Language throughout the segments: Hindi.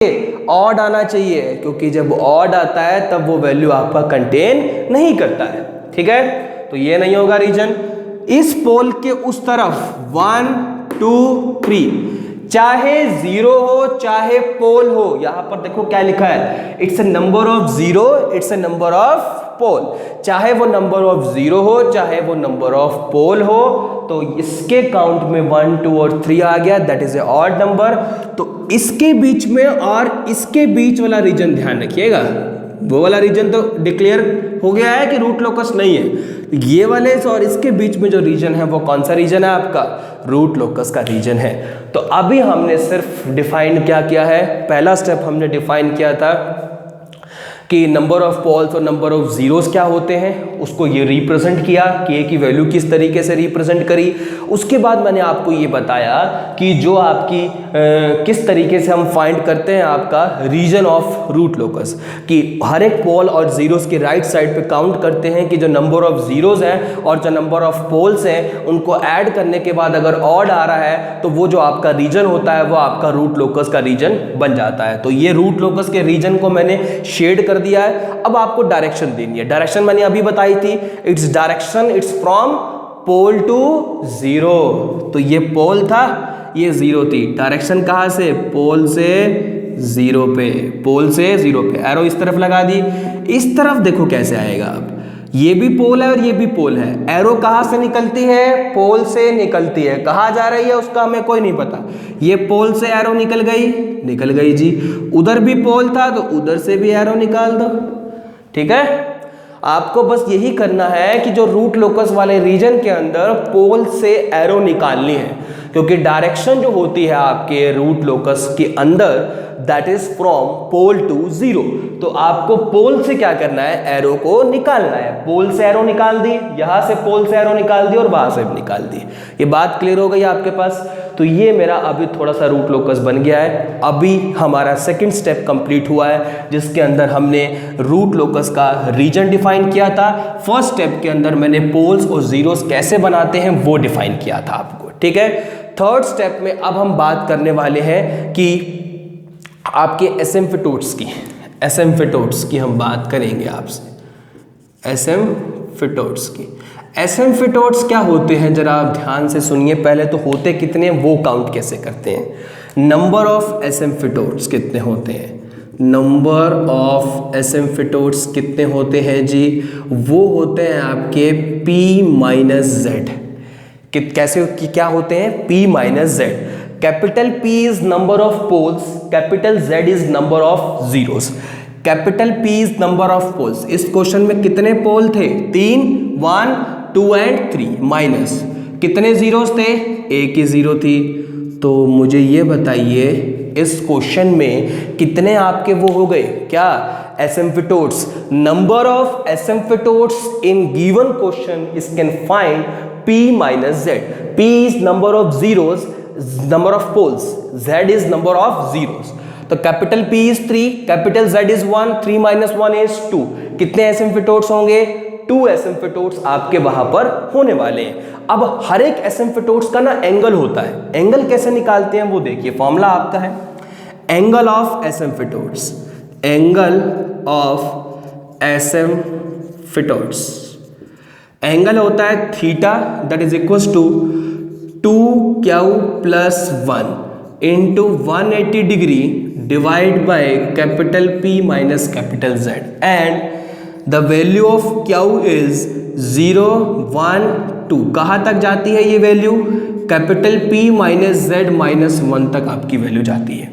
ऑड आना चाहिए, क्योंकि जब ऑड आता है तब वो वैल्यू आपका कंटेन नहीं करता है। ठीक है, तो ये नहीं होगा रीजन। इस पोल के उस तरफ 1 2 3 चाहे जीरो हो चाहे पोल हो, यहां पर देखो क्या लिखा है, it's a number of zero, it's a number of pole. चाहे वो नंबर ऑफ जीरो हो चाहे वो नंबर ऑफ पोल हो, तो इसके काउंट में 1 2 और 3 आ गया, that is a odd number. तो इसके बीच में और इसके बीच वाला रीजन ध्यान रखिएगा, वो वाला रीजन तो डिक्लेयर हो गया है कि रूट लोकस नहीं है। ये वाले और इसके बीच में जो रीजन है वो कौन सा रीजन है आपका, रूट लोकस का रीजन है। तो अभी हमने सिर्फ डिफाइन क्या किया है, पहला स्टेप हमने डिफाइन किया था कि नंबर ऑफ पोल्स और नंबर ऑफ जीरोस क्या होते हैं, उसको ये रिप्रेजेंट किया कि ए की वैल्यू किस तरीके से रिप्रेजेंट करी। उसके बाद मैंने आपको ये बताया कि जो आपकी किस तरीके से हम फाइंड करते हैं आपका रीजन ऑफ रूट लोकस, कि हर एक पोल और जीरोस के राइट साइड पे काउंट करते हैं कि जो नंबर ऑफ जीरोस हैं और जो नंबर ऑफ पोल्स हैं उनको ऐड करने के बाद अगर ऑड आ रहा है तो वो जो आपका रीजन होता है वो आपका रूट लोकस का रीजन बन जाता है। तो ये रूट लोकस के रीजन को मैंने शेड कर दिया है। अब आपको डायरेक्शन देनी है, डायरेक्शन मैंने अभी बताई थी, it's direction it's from pole to zero. तो ये पोल था, ये जीरो थी, डायरेक्शन कहां से, पोल से जीरो पे, पोल से जीरो पे। एरो इस तरफ लगा दी, इस तरफ देखो कैसे आएगा। अब ये भी पोल है और ये भी पोल है, एरो कहां से निकलती है, पोल से निकलती है, कहां जा रही है उसका हमें कोई नहीं पता। ये पोल से एरो निकल गई जी, उधर भी पोल था तो उधर से भी एरो निकाल दो। ठीक है, आपको बस यही करना है कि जो रूट लोकस वाले रीजन के अंदर पोल से एरो निकालनी है, क्योंकि डायरेक्शन जो होती है आपके रूट लोकस के अंदर that is from pole to zero. तो आपको पोल से क्या करना है, एरो को निकालना है। पोल से एरो निकाल दी, यहां से पोल से एरो निकाल दी और वहां से भी निकाल दी। ये बात क्लियर हो गई आपके पास। तो ये मेरा अभी थोड़ा सा रूट लोकस बन गया है। अभी हमारा सेकंड स्टेप कंप्लीट हुआ है जिसके अंदर हमने रूट लोकस का रीजन डिफाइन किया था। फर्स्ट स्टेप के अंदर मैंने पोल्स और जीरोस कैसे बनाते हैं वो डिफाइन किया था आपको। ठीक है, थर्ड स्टेप में अब हम बात करने वाले हैं कि आपके एसिम्प्टोट्स की हम बात करेंगे आपसे। एसिम्प्टोट्स क्या होते हैं जरा आप ध्यान से सुनिए। पहले तो होते कितने हैं वो काउंट कैसे करते हैं, नंबर ऑफ एसिम्प्टोट्स कितने होते हैं, नंबर ऑफ एसिम्प्टोट्स कितने होते हैं जी, वो होते हैं आपके p माइनस जेड। कैसे क्या होते हैं, p minus Z. Capital P is number of poles, capital Z is number of zeros. Capital P is number of poles. इस क्वेश्चन में कितने पोल थे, 3 1 2 एंड 3 माइनस कितने जीरोस थे, एक ही जीरो थी। तो मुझे ये बताइए इस क्वेश्चन में कितने आपके वो हो गए क्या, asymptotes. Number of asymptotes in given question is can find P minus Z। P is number of zeros, number of poles, Z is number of zeros. तो capital P is 3, capital Z is 1, 3 minus 1 is 2। कितने एसिम्प्टोट्स होंगे, 2 एसिम्प्टोट्स आपके वहां पर होने वाले हैं। अब हर एक एसिम्प्टोट्स का ना एंगल होता है, एंगल कैसे निकालते हैं वो देखिए, फॉर्मूला आपका है angle of asymptotes. Angle of asymptotes, angle होता है theta, that is equal to 2q plus 1 into 180 degree divide by capital P minus capital Z, and the value of Q is 0 1 2। कहाँ तक जाती है ये value, capital P minus Z minus 1 तक आपकी वैल्यू जाती है।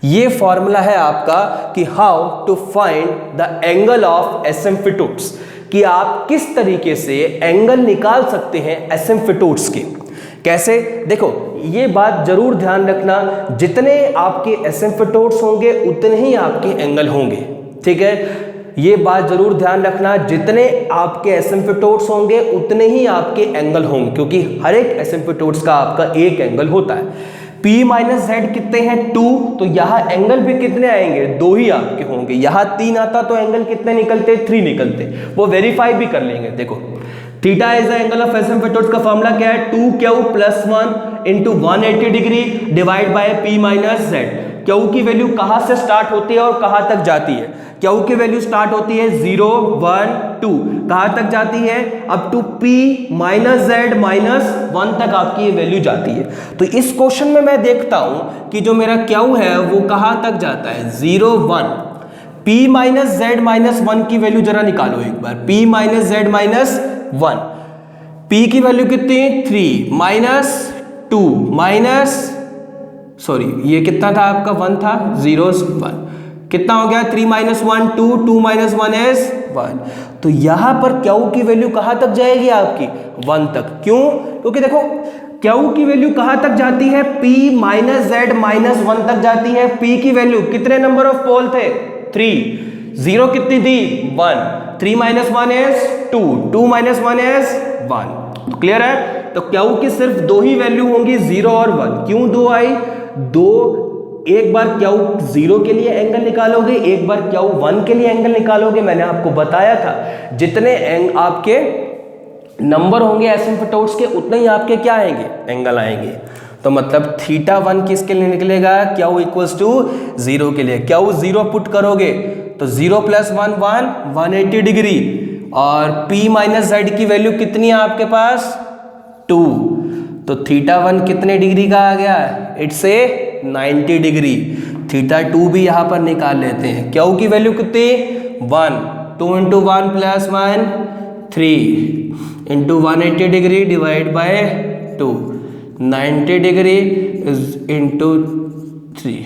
ये फॉर्मूला है आपका कि how to find the angle of asymptotes, कि आप किस तरीके से एंगल निकाल सकते हैं एसिम्प्टोट्स के। कैसे, देखो ये बात जरूर ध्यान रखना, जितने आपके एसिम्प्टोट्स होंगे उतने ही आपके एंगल होंगे। ठीक है, ये बात जरूर ध्यान रखना, जितने आपके एसिम्प्टोट्स होंगे उतने ही आपके एंगल होंगे, क्योंकि हर एक एसिम्प्टोट्स का आपका एक एंगल होता है। P माइनस Z कितने हैं, 2, तो यहाँ एंगल भी कितने आएंगे, 2 ही आपके होंगे। यहाँ 3 आता तो एंगल कितने निकलते, 3 निकलते। वो वेरीफाई भी कर लेंगे। देखो theta is the angle of asymptotes का फॉर्मूला क्या है, 2q plus 1 into 180 degree divide by P minus Z। Q की वैल्यू कहां से स्टार्ट होती है और कहां तक जाती है? क्यू की वैल्यू स्टार्ट होती है 0 1 2, कहां तक जाती है? Up to p minus Z minus 1 तक आपकी ये वैल्यू जाती है। तो इस क्वेश्चन में मैं देखता हूं कि जो मेरा क्यू है वो कहां तक जाता है? 0 1, p माइनस जेड माइनस 1 की वैल्यू जरा निकालो एक बार, p minus Z minus 1, p की वैल्यू कितनी? 3 माइनस 2 माइनस, सॉरी ये कितना था आपका? 1 था, 0 1, कितना हो गया? 3 माइनस 1 2, 2 माइनस 1 इज 1। तो यहां पर क्यू की वैल्यू कहां तक जाएगी आपकी? 1 तक। क्यों? क्योंकि देखो क्यू की वैल्यू कहां तक जाती है? p माइनस जेड माइनस 1 तक जाती है। p की वैल्यू कितने नंबर ऑफ पोल थे? 3, 0 कितनी थी? 1, 3 minus 1 is 2, 2 minus 1 is 1। Clear है? तो क्यू की सिर्फ दो ही वैल्यू होंगी, 0 और 1। क्यों दो आई? दो, एक बार क्यू 0 के लिए एंगल निकालोगे, एक बार क्यू 1 के लिए एंगल निकालोगे। मैंने आपको बताया था जितने आपके नंबर होंगे एसिम्पटोट्स के उतने ही आपके क्या आएंगे? एंगल आएंगे। तो मतलब थीटा 1 किसके लिए निकलेगा? क्यू इक्वल्स टू 0 के लिए। क्यू 0 पुट करोगे तो 0 प्लस 1 1, 180 डिग्री, और p माइनस जेड की वैल्यू कितनी है आपके पास? 2। तो थीटा 1 कितने डिग्री का आ गया? It's a 90 degree. थीटा 2 भी यहां पर निकाल लेते हैं। क्यू की वैल्यू कितनी? 1, 2 into 1 plus 1 3 into 180 degree divide by 2, 90 degree is into 3,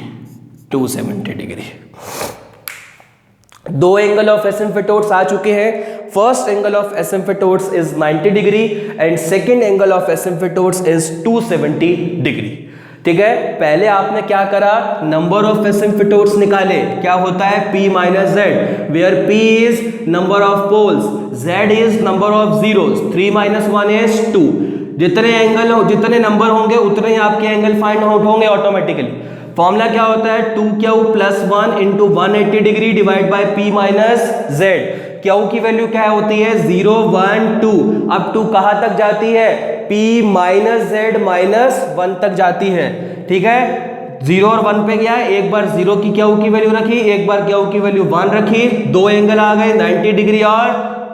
270 degree. दो एंगल ऑफ एसिम्पटोट्स आ चुके हैं। First angle of asymptotes is 90 degree and second angle of asymptotes is 270 degree. ठीक है, पहले आपने क्या करा? नंबर ऑफ एसिम्पटोट्स निकाले। क्या होता है? p minus Z, where p is number of poles, z is number of zeros, 3 minus 1 is 2। जितने एंगल हो, जितने नंबर होंगे उतने ही आपके एंगल फाइंड आउट होंगे ऑटोमेटिकली। फॉर्मूला क्या होता है? 2q plus 1 into 180 degree divide by p minus Z. Q की वैल्यू क्या होती है? 0 1 2। अब 2 कहां तक जाती है? p माइनस जेड माइनस 1 तक जाती है। ठीक है, 0 और 1 पे गया, एक बार 0 की क्यू की वैल्यू रखी, एक बार क्यू की वैल्यू 1 रखी, दो एंगल आ गए 90 डिग्री और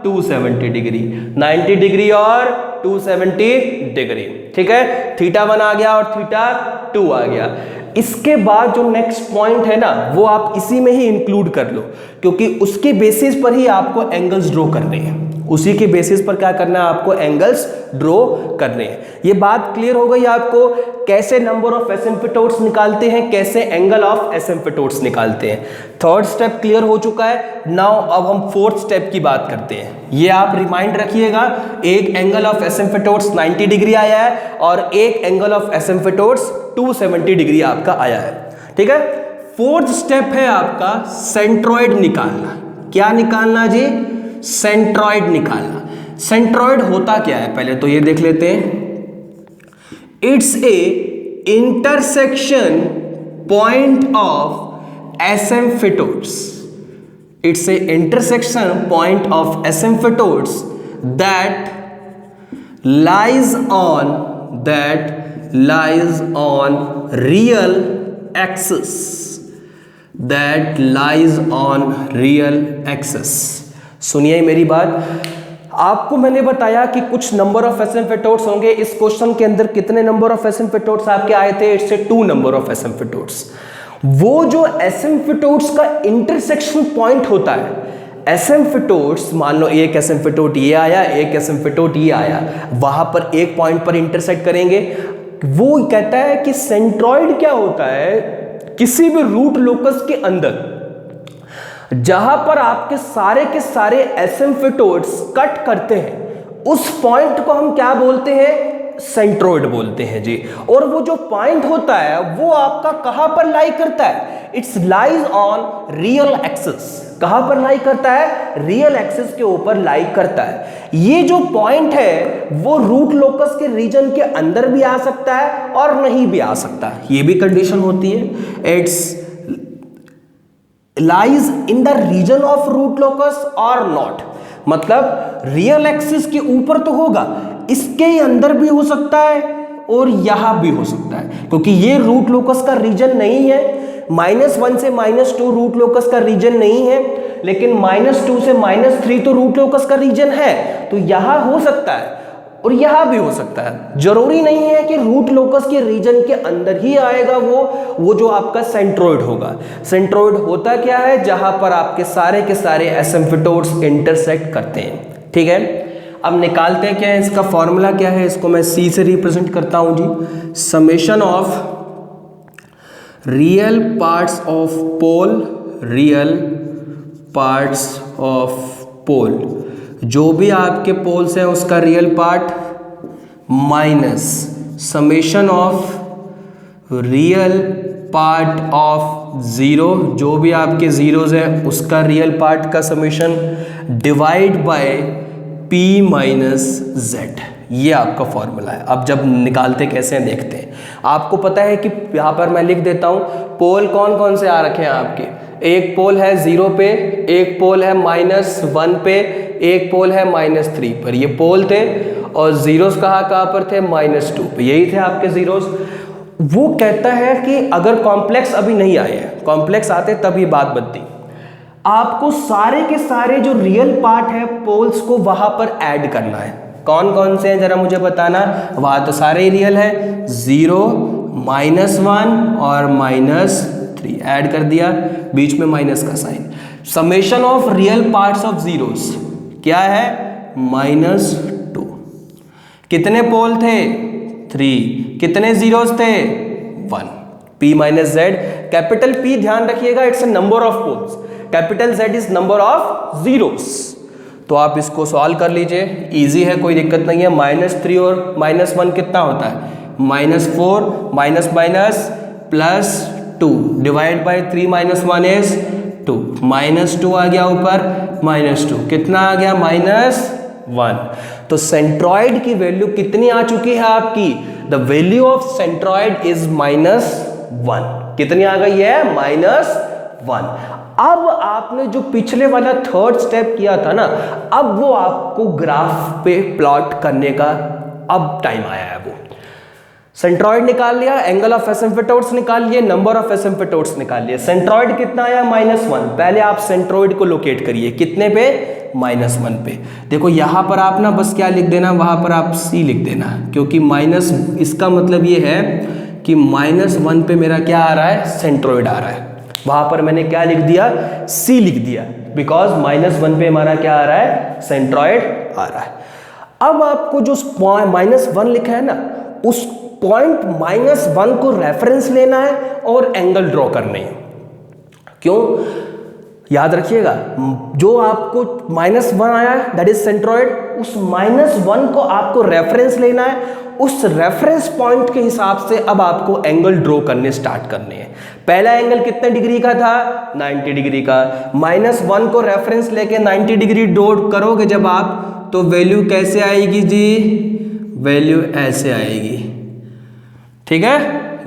270 डिग्री, 90 डिग्री और 270 डिग्री। ठीक है, थीटा 1 आ गया और थीटा 2 आ गया। इसके बाद जो नेक्स्ट पॉइंट है ना, वो आप इसी में ही इंक्लूड कर लो, क्योंकि उसके बेसिस पर ही आपको एंगल्स ड्रॉ करने हैं। उसी के बेसिस पर क्या करना है? आपको एंगल्स ड्रॉ करने हैं। ये बात क्लियर हो गई आपको? कैसे नंबर ऑफ एसिम्पटोट्स निकालते हैं, कैसे एंगल ऑफ एसिम्पटोट्स निकालते हैं। थर्ड स्टेप क्लियर हो चुका है। नाउ अब हम फोर्थ स्टेप की बात करते हैं। ये आप रिमाइंड रखिएगा, एक एंगल ऑफ एसिम्पटोट्स 90 डिग्री आया है और एक एंगल ऑफ एसिम्पटोट्स 270 डिग्री आपका आया है। ठीक है, फोर्थ स्टेप है आपका सेंट्रॉइड निकालना। क्या निकालना जी? सेंट्रॉइड निकालना। सेंट्रॉइड होता क्या है पहले तो ये देख लेते हैं। It's a intersection point of asymptotes. It's a intersection point of asymptotes that lies on real axis, that lies on real axis। सुनिए मेरी बात, आपको मैंने बताया कि कुछ नंबर ऑफ एसिम्पटोट्स होंगे। इस क्वेश्चन के अंदर कितने नंबर ऑफ एसिम्पटोट्स आपके आए थे? It's 2 number of asymptotes. वो जो एसिम्पटोट्स का इंटरसेक्शन पॉइंट होता है, एसिम्पटोट्स, मान लो एक एसिम्पटोट ये आया, एक एसिम्पटोट ये आया, वहां पर एक पॉइंट पर इंटरसेक्ट करेंगे। वो कहता है कि सेंट्रॉइड क्या होता है? किसी भी रूट लोकस के अंदर जहां पर आपके सारे के सारे एसिम्पटोट्स कट करते हैं, उस पॉइंट को हम क्या बोलते हैं? सेंट्रोइड बोलते हैं जी। और वो जो पॉइंट होता है वो आपका कहां पर लाई करता है? It's lies on real axis. कहां पर लाई करता है? रियल एक्सिस के ऊपर लाई करता है। ये जो पॉइंट है वो रूट लोकस के रीजन के अंदर भी आ सकता है और नहीं भी आ सकता है, ये भी कंडीशन होती है। It's lies in the region of root locus और नॉट, मतलब रियल एक्सिस के ऊपर तो होगा, इसके अंदर भी हो सकता है और यहां भी हो सकता है, क्योंकि ये रूट लोकस का रीजन नहीं है। -1 से -2 रूट लोकस का रीजन नहीं है, लेकिन -2 से -3 तो रूट लोकस का रीजन है, तो यहां हो सकता है और यहां भी हो सकता है। जरूरी नहीं है कि रूट लोकस के रीजन के अंदर ही आएगा वो जो आपका सेंट्रोइड होगा। सेंट्रोइड होता क्या है, जहां पर आपके सारे एसिम्प्टोट्स इंटरसेक्ट करते हैं। ठीक है, अब निकालते हैं क्या है, इसका फॉर्मूला क्या है, इसको मैं C से रिप्रेजेंट करता हूं जी। Summation of real parts of pole, real parts of pole, जो भी आपके पोल्स हैं उसका real part, minus summation of real part of zero, जो भी आपके जीरोज हैं उसका रियल पार्ट का summation, divide by P minus Z। ये आपका फॉर्मूला है। अब जब निकालते कैसे हैं देखते हैं। आपको पता है कि यहाँ पर मैं लिख देता हूँ, पोल कौन कौन से आ रखे हैं आपके, एक पोल है 0 पे, एक पोल है -1 पे, एक पोल है -3 पर। ये पोल थे और जीरोस कहाँ पर थे, -2 पे, यही थे आपके जीरोस। वो कहता है कि अगर कॉम्प्लेक्स अभी नहीं आए हैं, कॉम्प्लेक्स आते तब ये बात बनती, आपको सारे के सारे जो रियल पार्ट है पोल्स को वहां पर ऐड करना है। कौन कौन से हैं जरा मुझे बताना। वहां तो सारे ही रियल है, 0, -1 और -3 ऐड कर दिया, बीच में माइनस का sign. Summation of real parts of zeros क्या है, -2। कितने पोल थे, 3। कितने जीरोस थे, 1। P minus Z, capital P ध्यान रखिएगा, it's a number of poles, capital Z is number of zeros. तो आप इसको सॉल्व कर लीजिए, इजी है, कोई दिक्कत नहीं है। -3 और -1 कितना होता है, -4, minus minus +2, divide by 3 - 1 is 2, -2 आ गया ऊपर, -2 कितना आ गया, -1। तो सेंट्रॉइड की वैल्यू कितनी आ चुकी है आपकी, the value of centroid is -1। कितनी आ गई है, -1। अब आपने जो पिछले वाला थर्ड स्टेप किया था ना, अब वो आपको ग्राफ पे प्लॉट करने का अब टाइम आया है। वो सेंट्रॉइड निकाल लिया, एंगल ऑफ एसिम्प्टोट्स निकाल लिए, नंबर ऑफ एसिम्प्टोट्स निकाल लिए। सेंट्रॉइड कितना आया, -1। पहले आप सेंट्रॉइड को लोकेट करिए, कितने पे, -1 पे। देखो यहां पर आप ना बस क्या लिख देना, वहां पर आप C लिख देना, क्योंकि माइनस, इसका मतलब ये है कि -1 पे मेरा क्या आ रहा है, सेंट्रॉइड आ रहा है। वहां पर मैंने क्या लिख दिया, C लिख दिया, बिकॉज -1 पे हमारा क्या आ रहा है, सेंट्रॉइड आ रहा है। अब आपको जो -1 लिखा है ना, उस पॉइंट -1 को रेफरेंस लेना है और एंगल ड्रॉ करने हैं। क्यों, याद रखिएगा, जो आपको -1 आया है दैट इज सेंट्रॉइड, उस -1 को आपको रेफरेंस लेना है। उस रेफरेंस पॉइंट के हिसाब से अब आपको एंगल ड्रॉ करने स्टार्ट करने हैं। पहला एंगल कितने डिग्री का था, 90 डिग्री का। -1 को रेफरेंस लेके 90 डिग्री ड्रॉ करोगे जब आप, तो वैल्यू कैसे आएगी जी, वैल्यू ऐसे आएगी। ठीक है,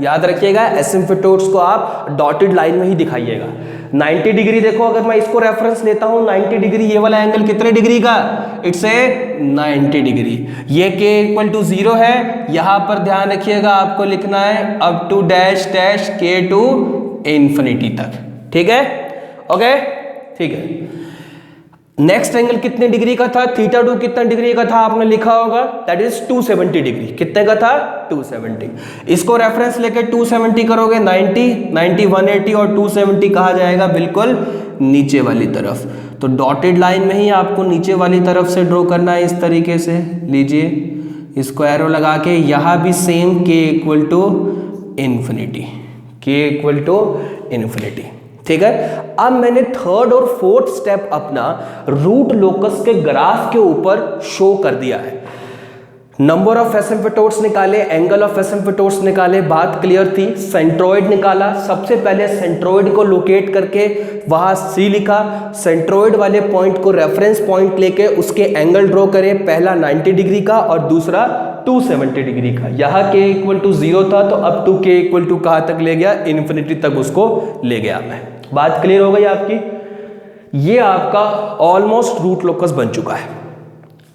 याद रखिएगा, एसिम्प्टोट्स को आप डॉटेड लाइन में ही दिखाइएगा। 90 डिग्री देखो, अगर मैं इसको रेफरेंस लेता हूं 90 डिग्री, ये वाला एंगल कितने डिग्री का, इट्स ए 90 डिग्री। ये k = 0 है, यहां पर ध्यान रखिएगा, आपको लिखना है up to dash dash k to infinity तक। ठीक है, ओके, ठीक है। नेक्स्ट एंगल कितने डिग्री का था, θ2 कितना डिग्री का था, आपने लिखा होगा, दैट इज 270 डिग्री। कितने का था, 270। इसको रेफरेंस लेके 270 करोगे, 90, 180 और 270 कहा जाएगा बिल्कुल नीचे वाली तरफ। तो डॉटेड लाइन में ही आपको नीचे वाली तरफ से ड्रॉ करना है, इस तरीके से लीजिए, इसको एरो लगा के। यहां भी same k = infinity, k = infinity. ठीक है, अब मैंने थर्ड और फोर्थ स्टेप अपना रूट लोकस के ग्राफ के ऊपर शो कर दिया है। नंबर ऑफ एसिम्प्टोट्स निकाले, एंगल ऑफ एसिम्प्टोट्स निकाले, बात क्लियर थी। सेंट्रॉइड निकाला, सबसे पहले सेंट्रॉइड को लोकेट करके वहां C लिखा, सेंट्रॉइड वाले पॉइंट को रेफरेंस पॉइंट लेके उसके एंगल ड्रॉ करे, पहला 90 डिग्री का और दूसरा 270 डिग्री का। यहाँ k = 0 था, तो अब टू k = कहाँ तक ले गया, इन्फिनिटी तक उसको ले गया मैं। बात क्लियर हो गई आपकी। ये आपका ऑलमोस्ट रूट लोकस बन चुका है।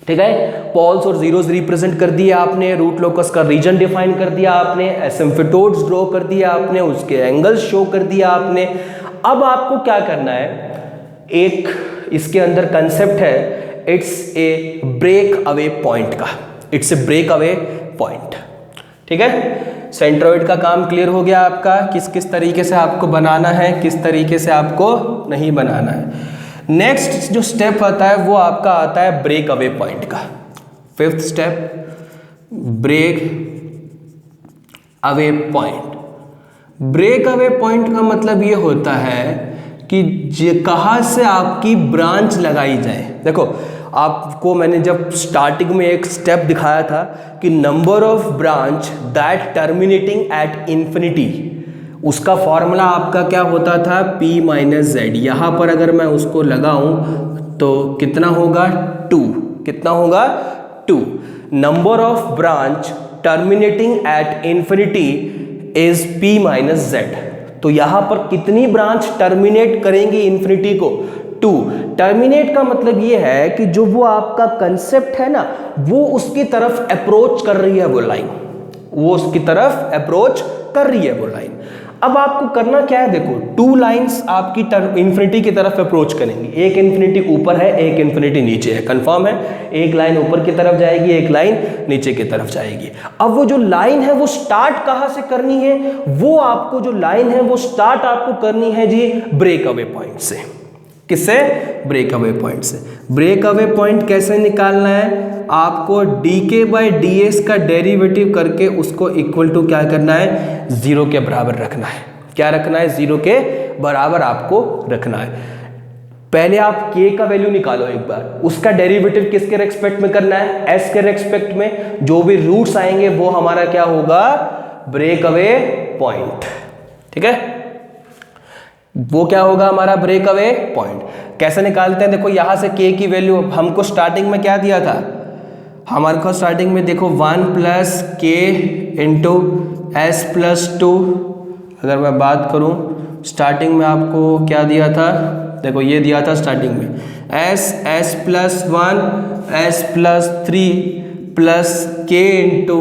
ठीक है। पोल्स और जीरोस रिप्रेजेंट कर दिया आपने, रूट लोकस का रीजन डिफाइन कर दिया आपने, एसिम्प्टोट्स ड्रॉ कर दिया आपने, उसके एंगल्स शो कर दिया आपने। अब आपको क्या करना है, एक इसके अंदर कंसेप्ट है, it's a break away point का, it's a break away point. ठीक है, सेंट्रोइड का काम क्लियर हो गया आपका, किस किस तरीके से आपको बनाना है, किस तरीके से आपको नहीं बनाना है। नेक्स्ट जो स्टेप आता है वो आपका आता है ब्रेक अवे पॉइंट का। Fifth step, break away point. Break away point का मतलब ये होता है कि कहाँ से आपकी ब्रांच लगाई जाए। देखो आपको मैंने जब स्टार्टिंग में एक स्टेप दिखाया था कि number of branch that terminating at infinity, उसका फॉर्मूला आपका क्या होता था, P माइनस जेड। यहाँ पर अगर मैं उसको लगाऊं तो कितना होगा, 2। कितना होगा, 2। Number of branch terminating at infinity is P minus Z. तो यहाँ पर कितनी ब्रांच टर्मिनेट करेंगी इन्फिनिटी को, 2। टर्मिनेट का मतलब ये है कि जो वो आपका कंसेप्ट है ना, वो उसकी तरफ अप्रोच कर रही है वो लाइन, वो उसकी तरफ अप्रोच कर रही है वो लाइन। अब आपको करना क्या है, देखो 2 लाइंस आपकी इन्फिनिटी की तरफ अप्रोच करेंगी, एक इन्फिनिटी ऊपर है, एक इन्फिनिटी नीचे है, कंफर्म है। एक लाइन ऊपर की तरफ जाएगी, एक लाइन नीचे की तरफ जाएगी। अब वो जो लाइन है वो स्टार्ट कहाँ से करनी है, वो आपको जो लाइन है वो स्टार्ट आपको करनी है जी ब्रेक अवे पॉइंट से। किससे, ब्रेक अवे पॉइंट से। ब्रेक अवे पॉइंट कैसे निकालना है, आपको dk बाई ds का डेरिवेटिव करके उसको इक्वल टू क्या करना है, 0 के बराबर रखना है। क्या रखना है, 0 के बराबर आपको रखना है। पहले आप k का वैल्यू निकालो एक बार, उसका डेरिवेटिव किसके रेस्पेक्ट में करना है, s के रेस्पेक्ट में। जो भी रूट्स आएंगे वो हमारा क्या होगा, ब्रेक अवे पॉइंट। ठीक है, वो क्या होगा हमारा ब्रेक अवे पॉइंट। कैसे निकालते हैं, देखो यहां से k की वैल्यू हमको स्टार्टिंग में क्या दिया था, हमारे को स्टार्टिंग में देखो 1 प्लस के इंटू एस प्लस 2। अगर मैं बात करूं स्टार्टिंग में आपको क्या दिया था, देखो ये दिया था स्टार्टिंग में S plus 1 S plus 3 plus के इंटू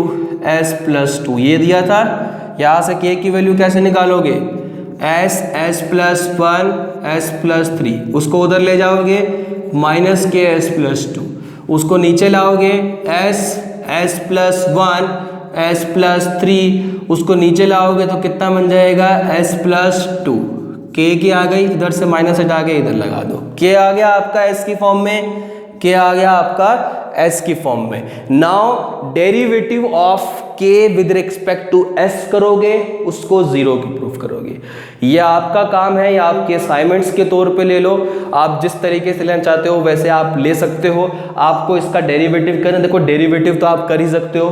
एस प्लस 2, ये दिया था। यहाँ से के की वैल्यू कैसे निकालोगे, एस प्लस 1 एस प्लस 3, उसको उधर ले जाओगे माइनस के एस प्लस 2, उसको नीचे लाओगे एस प्लस 1 एस प्लस 3, उसको नीचे लाओगे तो कितना बन जाएगा, एस प्लस 2। के की आ गई, इधर से माइनस हटा के इधर लगा दो, के आ गया आपका एस की फॉर्म में, के आ गया आपका एस की फॉर्म में। नाउ डेरिवेटिव ऑफ के विद रिस्पेक्ट टू एस करोगे, उसको 0 की प्रूफ करोगे। ये आपका काम है, या आपके असाइनमेंट्स के तौर पे ले लो, आप जिस तरीके से लेना चाहते हो वैसे आप ले सकते हो। आपको इसका डेरिवेटिव करना, देखो डेरिवेटिव तो आप कर ही सकते हो,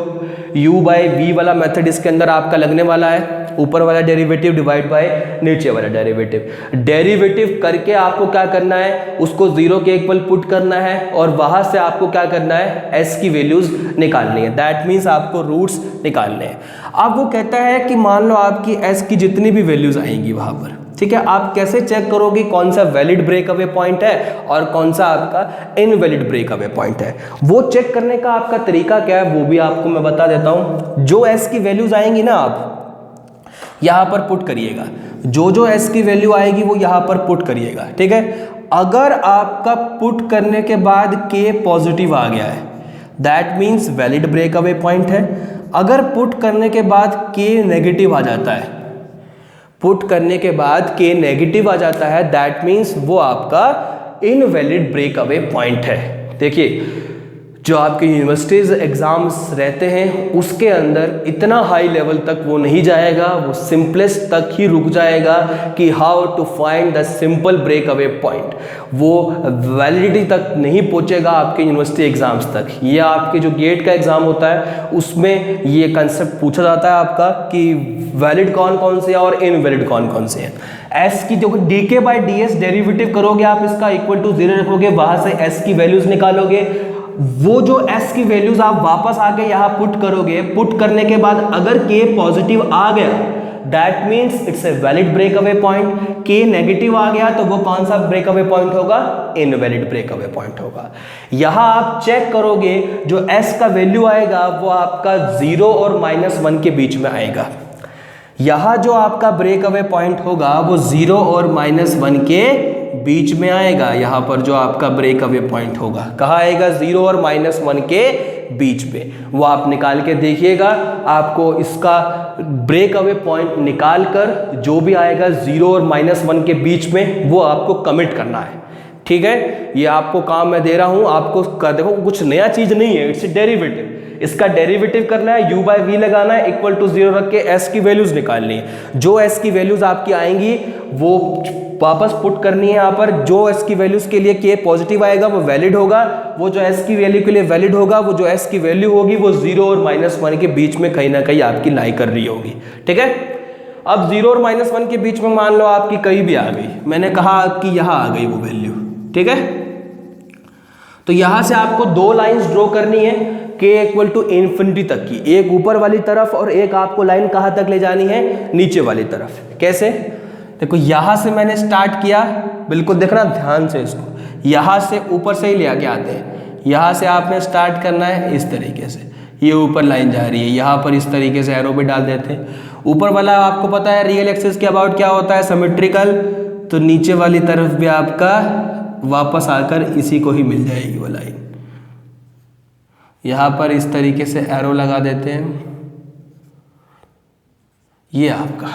u बाई वी वाला मेथड इसके अंदर आपका लगने वाला है, ऊपर वाला डेरिवेटिव डिवाइड बाय नीचे वाला डेरिवेटिव। डेरिवेटिव करके आपको क्या करना है, उसको 0 के इक्वल पुट करना है और वहां से आपको क्या करना है, s की वैल्यूज निकालनी है। दैट मीन्स आपको रूट्स निकालने हैं। अब वो कहता है कि मान लो आपकी s की जितनी भी वैल्यूज आएंगी वहां पर, ठीक है, आप कैसे चेक करोगे कौन सा वैलिड ब्रेक अवे पॉइंट है और कौन सा आपका इनवैलिड ब्रेक अवे पॉइंट है। वो चेक करने का आपका तरीका क्या है वो भी आपको मैं बता देता हूं। जो s की वैल्यूज आएंगी ना, आप यहां पर पुट करिएगा, जो s की वैल्यू आएगी वो यहां पर पुट करिएगा। ठीक है, अगर आपका पुट करने के बाद k पॉजिटिव आ गया है, that means valid break away point है। अगर पुट करने के बाद k नेगेटिव आ जाता है, पुट करने के बाद k नेगेटिव आ जाता है, दैट मीन्स वो आपका इनवैलिड ब्रेक अवे पॉइंट है। देखिए जो आपके यूनिवर्सिटीज एग्जाम्स रहते हैं उसके अंदर इतना हाई लेवल तक वो नहीं जाएगा, वो सिंपलेस्ट तक ही रुक जाएगा कि how to find the simple break away point. वो वैलिडिटी तक नहीं पहुंचेगा आपके यूनिवर्सिटी एग्जाम्स तक। ये आपके जो गेट का एग्जाम होता है उसमें ये कंसेप्ट पूछा जाता है आपका कि वैलिड कौन कौन से हैं और इनवैलिड कौन कौन से हैं। एस की जो dk बाई ds डेरिवेटिव करोगे आप, इसका इक्वल टू 0 रखोगे, वहां से s की वैल्यूज निकालोगे। वो जो s की वैल्यूज आप वापस आके यहाँ पुट करोगे, पुट करने के बाद अगर k पॉजिटिव आ गया that means it's a valid break away point. K negative आ गया तो वो कौन सा ब्रेक अवे पॉइंट होगा? इनवैलिड ब्रेक अवे पॉइंट होगा। यहां आप चेक करोगे जो एस का वैल्यू आएगा वो आपका 0 और -1 के बीच में आएगा। यहां जो आपका ब्रेक अवे पॉइंट होगा वो 0 और -1 के बीच में आएगा। यहां पर जो आपका ब्रेक अवे पॉइंट होगा कहाँ आएगा? 0 और -1 के बीच में। वो आप निकाल के देखिएगा, आपको इसका ब्रेक अवे पॉइंट निकाल कर जो भी आएगा 0 और -1 के बीच में वो आपको कमिट करना है। ठीक है, ये आपको काम मैं दे रहा हूं, आपको देखो कुछ नया चीज नहीं है, इट्स डेरिवेटिव। इसका डेरिवेटिव करना है, u बाय वी लगाना है, इक्वल टू 0 रख के s की वैल्यूज निकालनी है। जो s की वैल्यूज आपकी आएंगी वो वापस पुट करनी है यहाँ पर। जो s की वैल्यूज के लिए k पॉजिटिव आएगा वो वैलिड होगा, वो जो s की वैल्यू के लिए वैलिड होगा, वो जो s की वैल्यू होगी वो 0 और -1 के बीच में कहीं ना कहीं आपकी लाई कर रही होगी। ठीक है, अब 0 और -1 के बीच में मान लो आपकी कहीं भी आ गई, मैंने कहा आपकी यहाँ आ गई वो वैल्यू। ठीक है, तो यहां से आपको दो लाइंस ड्रॉ करनी है k इक्वल टू इन्फिनिटी तक की, एक ऊपर वाली तरफ और एक आपको लाइन कहां तक ले जानी है? नीचे वाली तरफ। कैसे? देखो यहां से मैंने स्टार्ट किया, बिल्कुल देखना ध्यान से इसको, यहां से ऊपर से ही ले आके आते हैं। यहां से आपने स्टार्ट करना है इस तरीके से, ये ऊपर लाइन जा रही है, यहां पर इस तरीके से एरो भी डाल देते हैं। ऊपर वाला आपको पता है रियल एक्सिस के अबाउट क्या होता है? सिमेट्रिकल। तो नीचे वाली तरफ भी आपका वापस आकर इसी को ही मिल जाएगी वो लाइन। यहां पर इस तरीके से एरो लगा देते हैं, ये आपका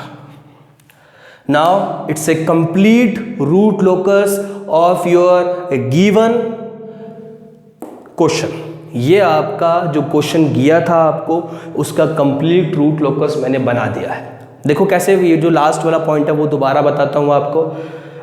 now it's a complete root locus of your given question. ये आपका जो क्वेश्चन दिया था आपको उसका कंप्लीट रूट लोकस मैंने बना दिया है। देखो कैसे, ये जो लास्ट वाला पॉइंट है वो दोबारा बताता हूँ आपको।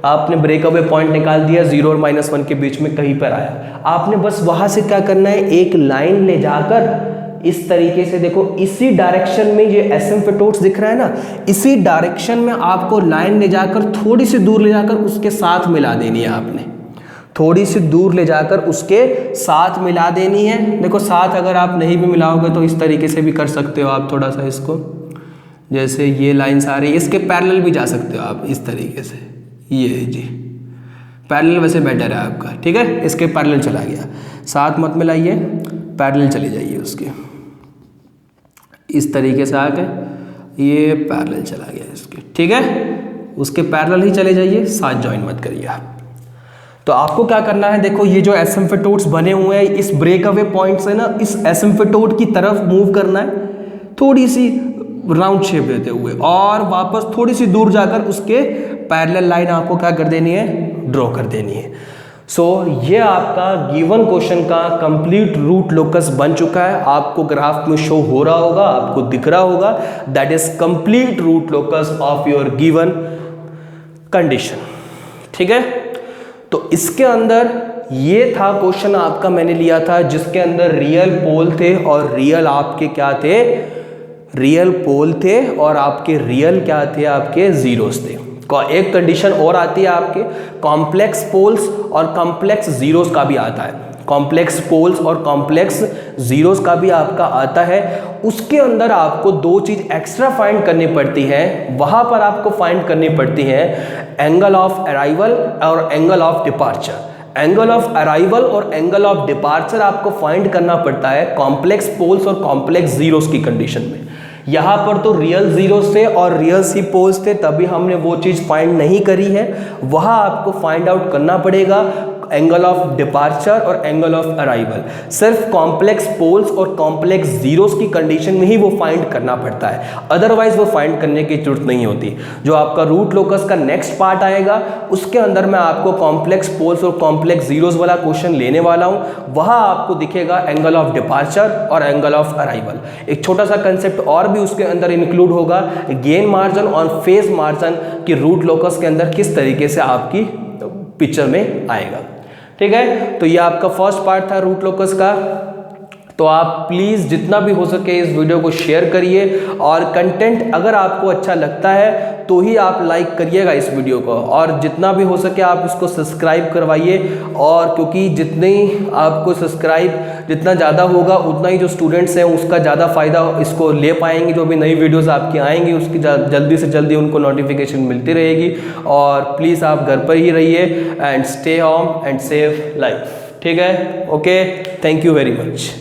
आपने ब्रेक अवे पॉइंट निकाल दिया, 0 और -1 के बीच में कहीं पर आया, आपने बस वहां से क्या करना है, एक लाइन ले जाकर इस तरीके से, देखो इसी डायरेक्शन में ये एसिम्पटोट्स दिख रहा है ना, इसी डायरेक्शन में आपको लाइन ले जाकर थोड़ी सी दूर ले जाकर उसके साथ मिला देनी है। आपने थोड़ी सी दूर ले जाकर उसके साथ मिला देनी है। देखो साथ अगर आप नहीं भी मिलाओगे तो इस तरीके से भी कर सकते हो आप, थोड़ा सा इसको, जैसे ये लाइन्स आ रही है इसके पैरेलल भी जा सकते हो आप इस तरीके से। ये जी पैरेलल वैसे बेटर है आपका। ठीक है, इसके पैरेलल चला गया, साथ मत मिलाइए, पैरेलल चले जाइए उसके, इस तरीके से आके ये पैरेलल चला गया इसके। ठीक है, उसके पैरेलल ही चले जाइए, साथ ज्वाइन मत करिए आप। तो आपको क्या करना है, देखो ये जो एसिम्पटोट्स बने हुए हैं इस ब्रेक अवे पॉइंट से ना इस एसिम्पटोट की तरफ मूव करना है, थोड़ी सी राउंड शेप देते हुए, और वापस थोड़ी सी दूर जाकर उसके पैरेलल लाइन आपको क्या कर देनी है, ड्रॉ कर देनी है। सो ये आपका गिवन क्वेश्चन का कंप्लीट रूट लोकस बन चुका है। आपको ग्राफ में शो हो रहा होगा, आपको दिख रहा होगा, that is complete root locus of your given condition. ठीक है, तो इसके अंदर ये था क्वेश्चन आपका मैंने लिया था जिसके अंदर रियल पोल थे और रियल आपके क्या थे, रियल पोल थे और आपके रियल क्या थे, आपके जीरोस थे। एक कंडीशन और आती है आपके कॉम्प्लेक्स पोल्स और कॉम्प्लेक्स जीरोस का भी आता है, कॉम्प्लेक्स पोल्स और कॉम्प्लेक्स जीरोस का भी आपका आता है। उसके अंदर आपको दो चीज एक्स्ट्रा फाइंड करनी पड़ती है, वहां पर आपको फाइंड करनी पड़ती है एंगल ऑफ अराइवल और angle of departure. Angle of arrival और एंगल ऑफ डिपार्चर आपको फाइंड करना पड़ता है कॉम्प्लेक्स पोल्स और कॉम्प्लेक्स जीरोस की कंडीशन में। यहाँ पर तो रियल जीरोस थे और रियल सी पोल्स थे, तभी हमने वो चीज़ फाइंड नहीं करी है। वहाँ आपको फाइंड आउट करना पड़ेगा एंगल ऑफ डिपार्चर और एंगल ऑफ अराइवल। सिर्फ कॉम्प्लेक्स पोल्स और कॉम्प्लेक्स जीरोस की कंडीशन में ही वो फाइंड करना पड़ता है, अदरवाइज वो फाइंड करने की जरूरत नहीं होती। जो आपका रूट लोकस का नेक्स्ट पार्ट आएगा उसके अंदर मैं आपको कॉम्प्लेक्स पोल्स और कॉम्प्लेक्स जीरोस वाला क्वेश्चन लेने वाला हूँ। वहाँ आपको दिखेगा एंगल ऑफ डिपार्चर और एंगल ऑफ अराइवल। एक छोटा सा कंसेप्ट और भी उसके अंदर इंक्लूड होगा, गेन मार्जिन और फेज मार्जिन की रूट लोकस के अंदर किस तरीके से आपकी पिक्चर में आएगा। ठीक है, तो ये आपका फर्स्ट पार्ट था रूट लोकस का। तो आप प्लीज़ जितना भी हो सके इस वीडियो को शेयर करिए, और कंटेंट अगर आपको अच्छा लगता है तो ही आप लाइक करिएगा इस वीडियो को, और जितना भी हो सके आप इसको सब्सक्राइब करवाइए। और क्योंकि जितने आपको सब्सक्राइब जितना ज़्यादा होगा उतना ही जो स्टूडेंट्स हैं उसका ज़्यादा फ़ायदा इसको ले पाएंगे। जो भी नई वीडियोज़ आपकी आएंगी उसकी जल्दी से जल्दी उनको नोटिफिकेशन मिलती रहेगी। और प्लीज़ आप घर पर ही रहिए and stay home and save life. ठीक है, okay, thank you very much.